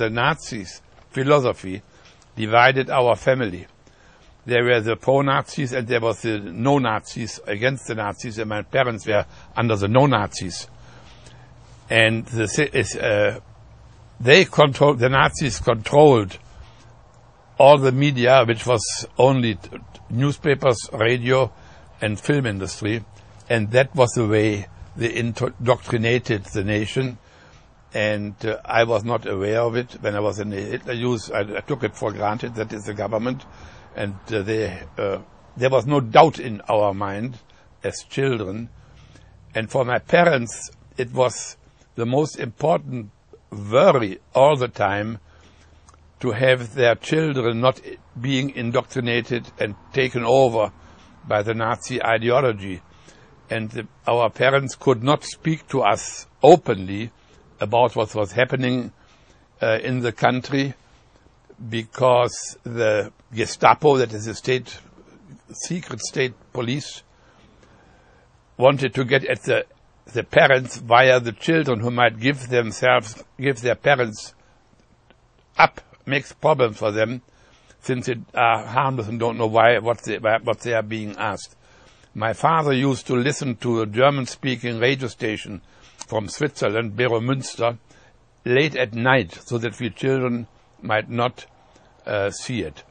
the Nazis' philosophy divided our family. There were the pro-Nazis and there was the no-Nazis against the Nazis, and my parents were under the no-Nazis. And the Nazis controlled all the media, which was only newspapers, radio, and film industry, and that was the way they indoctrinated the nation. And I was not aware of it. When I was in the Hitler Youth, I took it for granted that it's the government, and there was no doubt in our mind as children. And for my parents, it was the most important worry all the time to have their children not being indoctrinated and taken over by the Nazi ideology. And our parents could not speak to us openly about what was happening in the country, because the Gestapo, that is the secret state police, wanted to get at the parents via the children, who might give their parents up, makes problems for them, since they are harmless and don't know what they are being asked. My father used to listen to a German-speaking radio station from Switzerland, Beromünster, late at night, so that we children might not see it.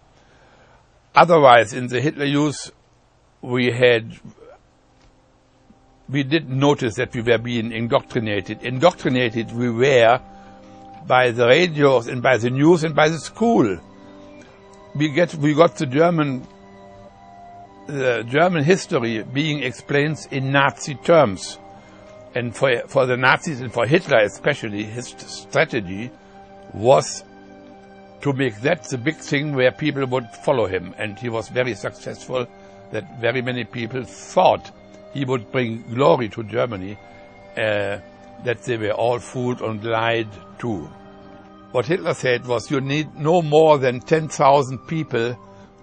Otherwise, in the Hitler Youth, we did notice that we were being indoctrinated. Indoctrinated we were by the radios and by the news and by the school. We got the German history being explained in Nazi terms. And for the Nazis and for Hitler especially, his strategy was to make that the big thing where people would follow him. And he was very successful, that very many people thought he would bring glory to Germany, that they were all fooled and lied to. What Hitler said was, you need no more than 10,000 people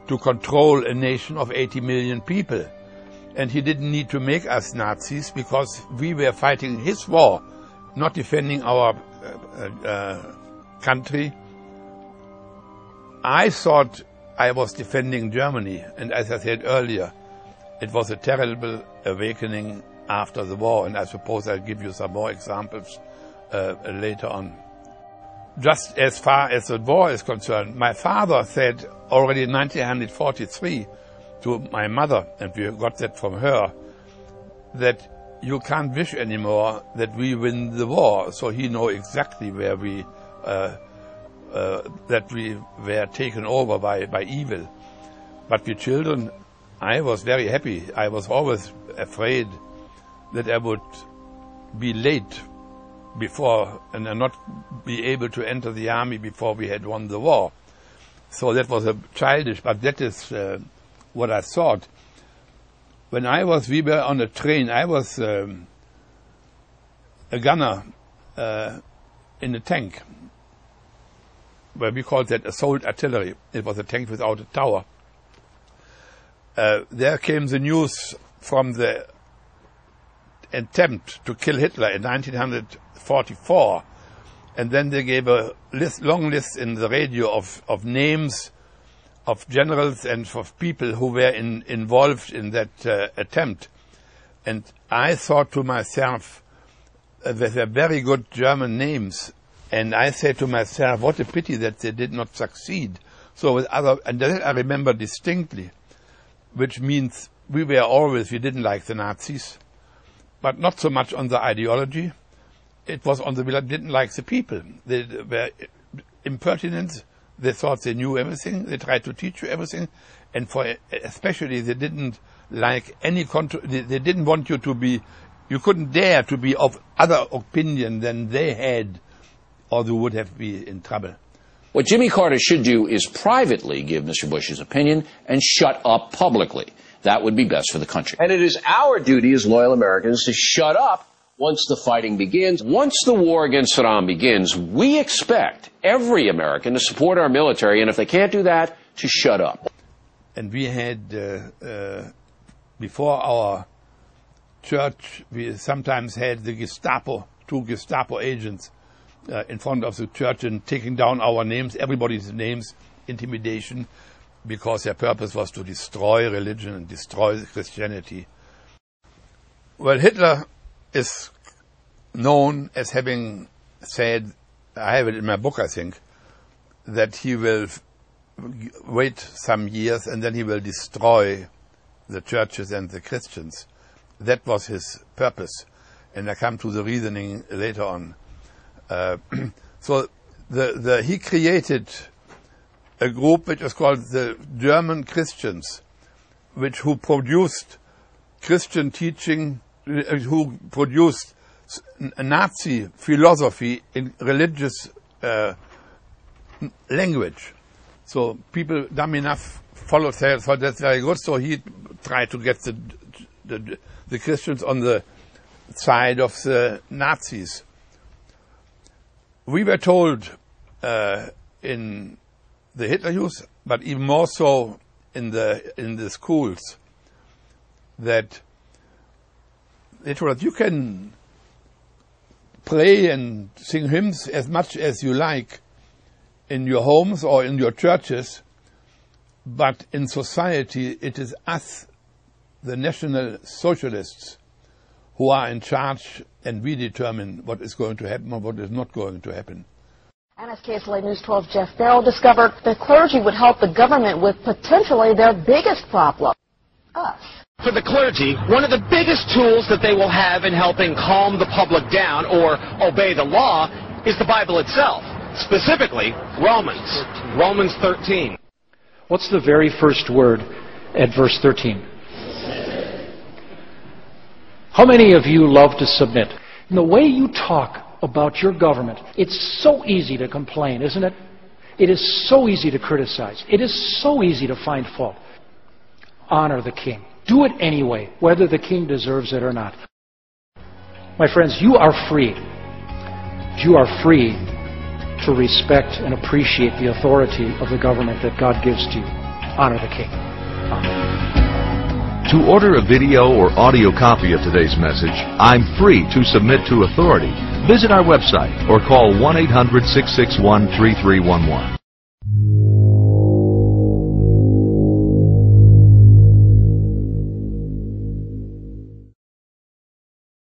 to control a nation of 80 million people. And he didn't need to make us Nazis, because we were fighting his war, not defending our country. I thought I was defending Germany, and as I said earlier, it was a terrible awakening after the war, and I suppose I'll give you some more examples later on. Just as far as the war is concerned, my father said already in 1943 to my mother, and we got that from her, that you can't wish anymore that we win the war. So he knew exactly where that we were taken over by evil. But we children, I was very happy. I was always afraid that I would be late before and not be able to enter the army before we had won the war. So that was a childish, but that is what I thought. When we were on a train, I was a gunner in a tank, where we called that assault artillery. It was a tank without a tower. There came the news from the attempt to kill Hitler in 1944, and then they gave a long list in the radio of names of generals and of people who were involved in that attempt. And I thought to myself, they were very good German names, and I said to myself, what a pity that they did not succeed. So and that I remember distinctly, which means we didn't like the Nazis, but not so much on the ideology. It was we didn't like the people. They were impertinent. They thought they knew everything. They tried to teach you everything. And especially they didn't like any they didn't want you to be, you couldn't dare to be of other opinion than they had, or you would have been in trouble. What Jimmy Carter should do is privately give Mr. Bush's opinion and shut up publicly. That would be best for the country. And it is our duty as loyal Americans to shut up once the fighting begins. Once the war against Saddam begins, we expect every American to support our military, and if they can't do that, to shut up. And we had, before our church, we sometimes had the Gestapo, 2 Gestapo agents in front of the church and taking down our names, everybody's names, intimidation, because their purpose was to destroy religion and destroy Christianity. Well, Hitler is known as having said, I have it in my book, I think, that he will wait some years and then he will destroy the churches and the Christians. That was his purpose. And I come to the reasoning later on. So he created a group which is called the German Christians, who produced Christian teaching, who produced Nazi philosophy in religious language. So people, dumb enough, followed that, thought that's very good. So he tried to get the Christians on the side of the Nazis. We were told in the Hitler Youth, but even more so in the schools, that they told us, you can pray and sing hymns as much as you like in your homes or in your churches, but in society it is us, the National Socialists, who are in charge, and we determine what is going to happen or what is not going to happen. NSKSLA News 12's Jeff Farrell discovered the clergy would help the government with potentially their biggest problem, us. For the clergy, one of the biggest tools that they will have in helping calm the public down or obey the law is the Bible itself, specifically Romans 13. What's the very first word at verse 13? How many of you love to submit? And the way you talk about your government, it's so easy to complain, isn't it? It is so easy to criticize. It is so easy to find fault. Honor the king. Do it anyway, whether the king deserves it or not. My friends, you are free. You are free to respect and appreciate the authority of the government that God gives to you. Honor the king. Amen. To order a video or audio copy of today's message, I'm free to submit to authority. Visit our website or call 1-800-661-3311.